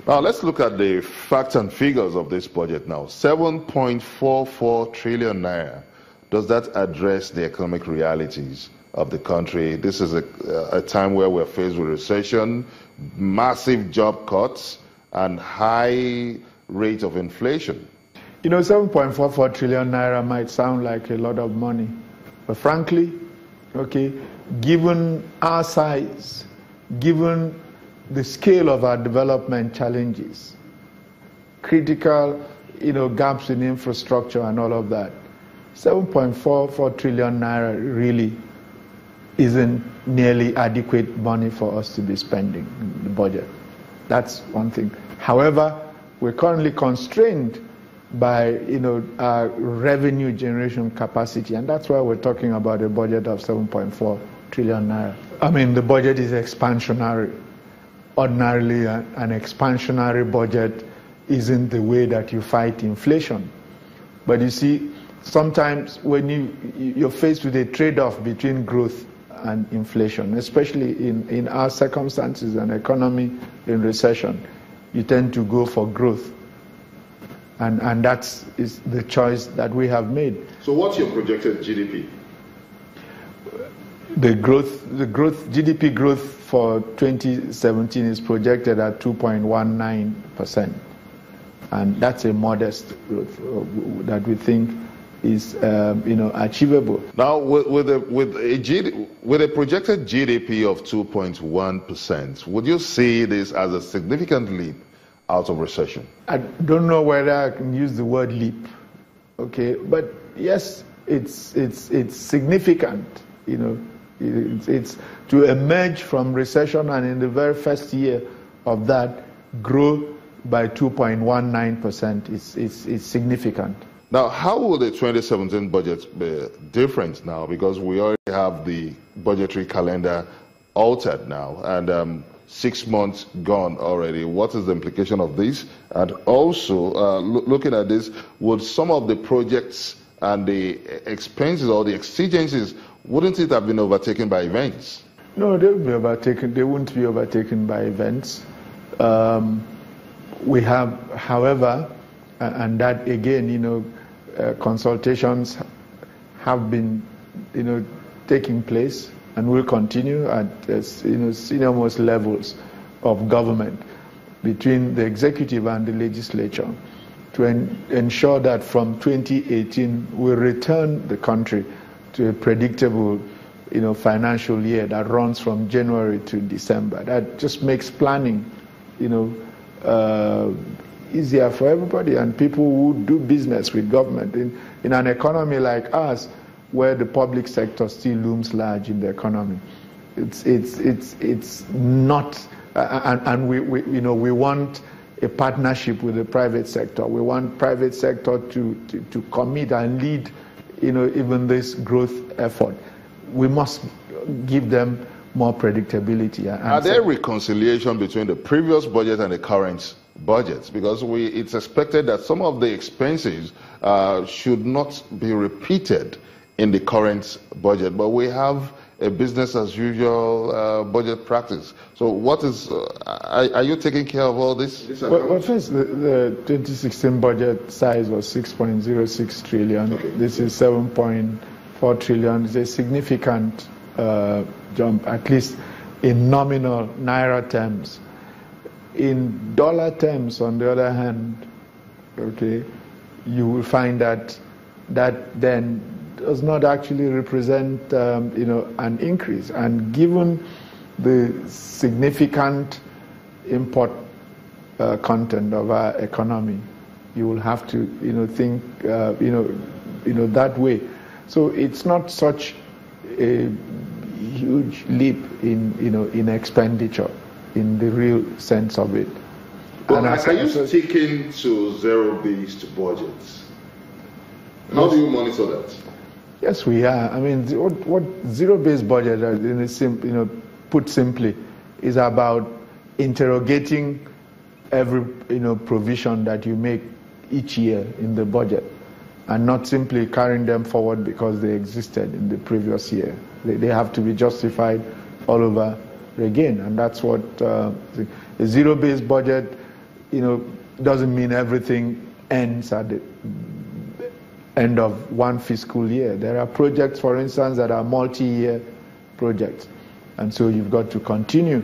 Now, let's look at the facts and figures of this budget now. 7.44 trillion naira. Does that address the economic realities of the country? This is a time where we're faced with recession, massive job cuts, and high rate of inflation. 7.44 trillion naira might sound like a lot of money. But frankly, given our size, given the scale of our development challenges, critical, gaps in infrastructure and all of that, 7.44 trillion naira really isn't nearly adequate money for us to be spending in the budget. That's one thing. However, we're currently constrained by our revenue generation capacity, and that's why we're talking about a budget of 7.4 trillion naira. I mean, the budget is expansionary. Ordinarily, an expansionary budget isn't the way that you fight inflation. But you see, sometimes when you're faced with a trade-off between growth and inflation, especially in our circumstances and economy in recession, you tend to go for growth. And that's the choice that we have made. So what's your projected GDP? The GDP growth for 2017 is projected at 2.19%. And that's a modest growth that we think is achievable. Now, with a projected GDP of 2.1%, would you see this as a significant leap out of recession? I don't know whether I can use the word leap, but yes, it's significant. It's to emerge from recession and in the very first year of that grow by 2.19%. It's significant. Now, how will the 2017 budget be different now? Because we already have the budgetary calendar altered now, and 6 months gone already. What is the implication of this? And also, looking at this, would some of the projects and the expenses or the exigencies, wouldn't it have been overtaken by events? No, they wouldn't be overtaken by events. We have, however, and that again, consultations have been, taking place and will continue at senior-most levels of government between the executive and the legislature to ensure that from 2018 we return the country to a predictable financial year that runs from January to December. That just makes planning easier for everybody and people who do business with government. In an economy like ours, where the public sector still looms large in the economy, it's not, and we want a partnership with the private sector. We want private sector to commit and lead, even this growth effort. We must give them more predictability. Are there reconciliation between the previous budget and the current budget? Because it's expected that some of the expenses should not be repeated in the current budget, but we have a business as usual budget practice. So what is, are you taking care of all this? Well, first, the 2016 budget size was 6.06 trillion. Okay. This is 7.4 trillion. It's a significant jump, at least in nominal naira terms. In dollar terms, on the other hand, you will find that then does not actually represent, an increase. And given the significant import content of our economy, you will have to, think, that way. So it's not such a huge leap in expenditure, in the real sense of it. Well, are you sticking to zero-based budgets? How do you monitor that? Yes, we are. I mean, what zero-based budget, put simply, is about interrogating every provision that you make each year in the budget, and not simply carrying them forward because they existed in the previous year. They have to be justified all over again, and that's what a zero-based budget doesn't mean everything ends at the end of one fiscal year. There are projects, for instance, that are multi-year projects. And so you've got to continue.